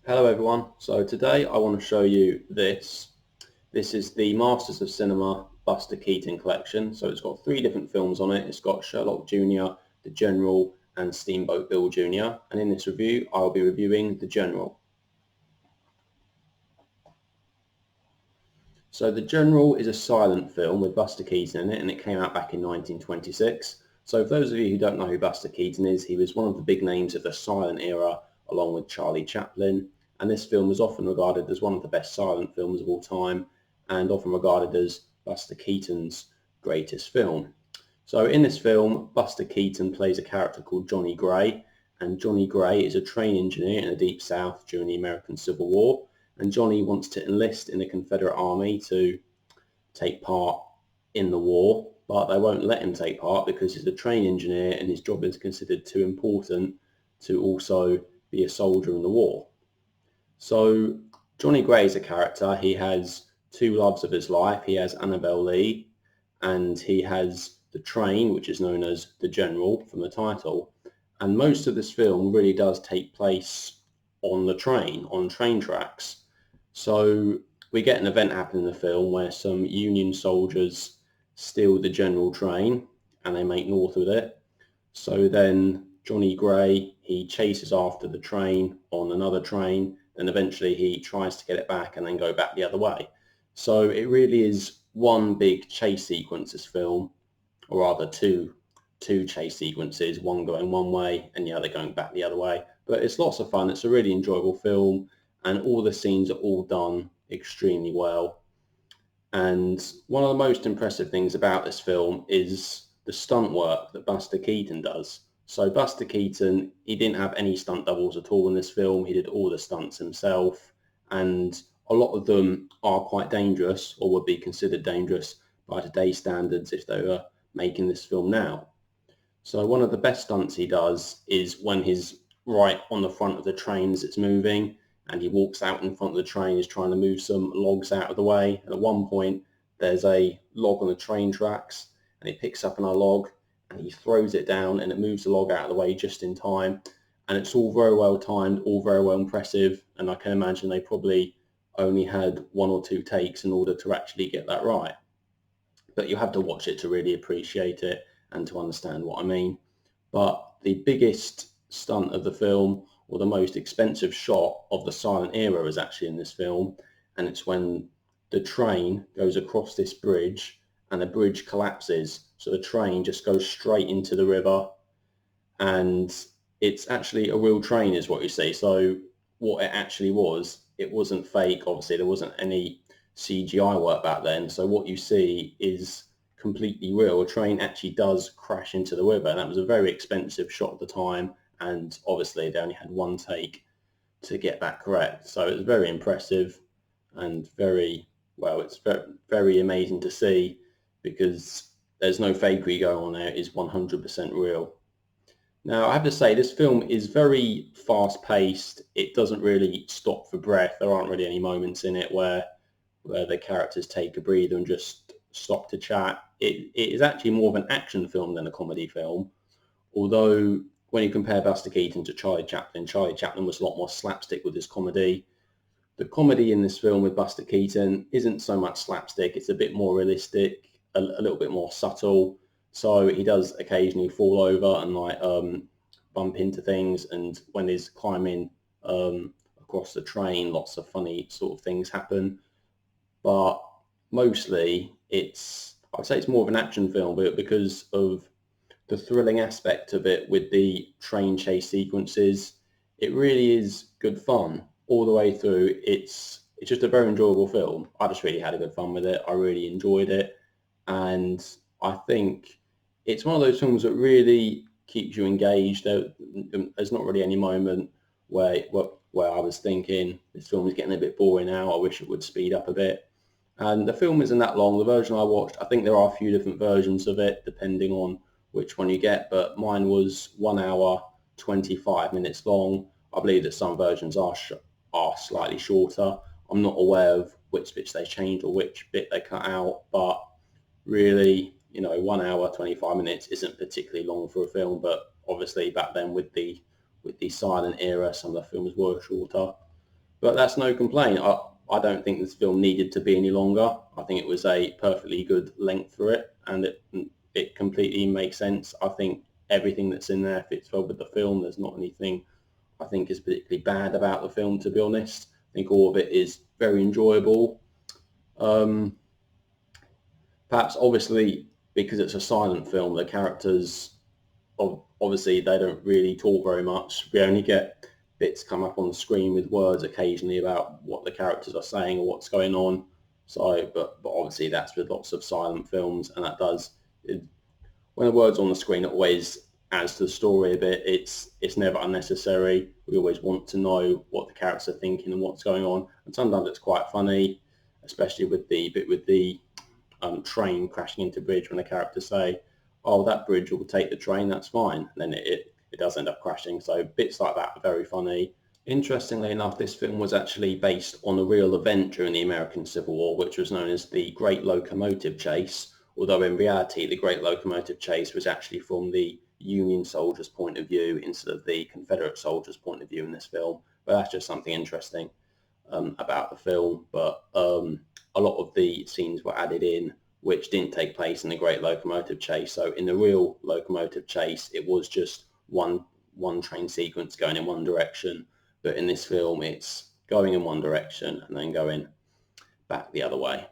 Hello everyone, so today I want to show you this. This is the Masters of Cinema Buster Keaton collection. So it's got three different films on it. It's got Sherlock Jr., The General and Steamboat Bill Jr. And in this review I'll be reviewing The General. So The General is a silent film with Buster Keaton in it, and it came out back in 1926. So for those of you who don't know who Buster Keaton is, he was one of the big names of the silent era along with Charlie Chaplin, and this film is often regarded as one of the best silent films of all time and often regarded as Buster Keaton's greatest film. So in this film, Buster Keaton plays a character called Johnnie Gray, and Johnnie Gray is a train engineer in the Deep South during the American Civil War, and Johnny wants to enlist in the Confederate Army to take part in the war, but they won't let him take part because he's a train engineer and his job is considered too important to also be a soldier in the war. So Johnnie Gray is a character. He has two loves of his life. He has Annabelle Lee and he has the train, which is known as the General from the title. And most of this film really does take place on the train, on train tracks. So we get an event happen in the film where some Union soldiers steal the General train and they make north with it. So then Johnnie Gray, he chases after the train on another train, and eventually he tries to get it back and then go back the other way. So it really is one big chase sequence, this film, or rather two chase sequences, one going one way and the other going back the other way. But it's lots of fun. It's a really enjoyable film, and all the scenes are all done extremely well. And one of the most impressive things about this film is the stunt work that Buster Keaton does. So Buster Keaton, he didn't have any stunt doubles at all in this film. He did all the stunts himself, and a lot of them are quite dangerous, or would be considered dangerous by today's standards if they were making this film now. So one of the best stunts he does is when he's right on the front of the train as it's moving, and he walks out in front of the train, he's trying to move some logs out of the way. And at one point, there's a log on the train tracks, and he picks up another log, and he throws it down, and it moves the log out of the way just in time. And it's all very well timed, all very well impressive. And I can imagine they probably only had one or two takes in order to actually get that right. But you have to watch it to really appreciate it and to understand what I mean. But the biggest stunt of the film, or the most expensive shot of the silent era, is actually in this film, and it's when the train goes across this bridge and the bridge collapses, so the train just goes straight into the river, and it's actually a real train is what you see. So what it actually was, it wasn't fake. Obviously there wasn't any CGI work back then, so what you see is completely real. A train actually does crash into the river, and that was a very expensive shot at the time, and obviously they only had one take to get that correct. So it was very impressive and very, well, it's very, very amazing to see, because there's no fakery going on there. It is 100% real. Now, I have to say, this film is very fast-paced. It doesn't really stop for breath. There aren't really any moments in it where the characters take a breather and just stop to chat. It is actually more of an action film than a comedy film, although when you compare Buster Keaton to Charlie Chaplin was a lot more slapstick with his comedy. The comedy in this film with Buster Keaton isn't so much slapstick. It's a bit more realistic, a little bit more subtle. So he does occasionally fall over and bump into things, and when he's climbing across the train, lots of funny sort of things happen. But mostly I'd say it's more of an action film, but because of the thrilling aspect of it with the train chase sequences, it really is good fun all the way through. It's just a very enjoyable film. I just really had a good fun with it. I really enjoyed it, and I think it's one of those films that really keeps you engaged. There's not really any moment where I was thinking this film is getting a bit boring now. I wish it would speed up a bit. And the film isn't that long. The version I watched, I think there are a few different versions of it depending on which one you get, but mine was 1 hour, 25 minutes long. I believe that some versions are slightly shorter. I'm not aware of which bits they changed or which bit they cut out, but really, 1 hour, 25 minutes isn't particularly long for a film, but obviously back then with the silent era, some of the films were shorter. But that's no complaint. I don't think this film needed to be any longer. I think it was a perfectly good length for it, and it completely makes sense. I think everything that's in there fits well with the film. There's not anything I think is particularly bad about the film, to be honest. I think all of it is very enjoyable. Perhaps obviously because it's a silent film, the characters obviously they don't really talk very much. We only get bits come up on the screen with words occasionally about what the characters are saying or what's going on. So, but obviously that's with lots of silent films, and that does when the word's on the screen, it always adds to the story a bit. It's never unnecessary. We always want to know what the characters are thinking and what's going on, and sometimes it's quite funny, especially with the bit with the train crashing into bridge when the characters say, oh, that bridge will take the train, that's fine. And then it does end up crashing. So bits like that are very funny. Interestingly enough, this film was actually based on a real event during the American Civil War, which was known as the Great Locomotive Chase, although in reality the Great Locomotive Chase was actually from the Union soldiers' point of view instead of the Confederate soldiers' point of view in this film. But that's just something interesting about the film. But a lot of the scenes were added in which didn't take place in the Great Locomotive Chase. So in the real locomotive chase, it was just one train sequence going in one direction. But in this film, it's going in one direction and then going back the other way.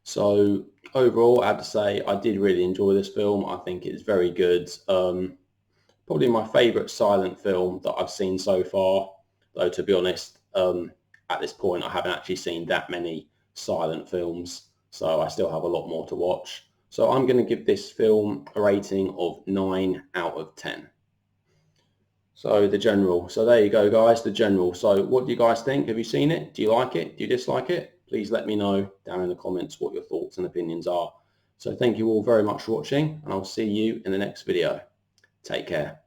So overall, I have to say I did really enjoy this film. I think it's very good. Probably my favourite silent film that I've seen so far. Though to be honest, at this point I haven't actually seen that many silent films, so I still have a lot more to watch. So I'm going to give this film a rating of 9 out of 10. So the general. So there you go, guys, the general. So what do you guys think? Have you seen it? Do you like it? Do you dislike it? Please let me know down in the comments what your thoughts and opinions are. So thank you all very much for watching, and I'll see you in the next video. Take care.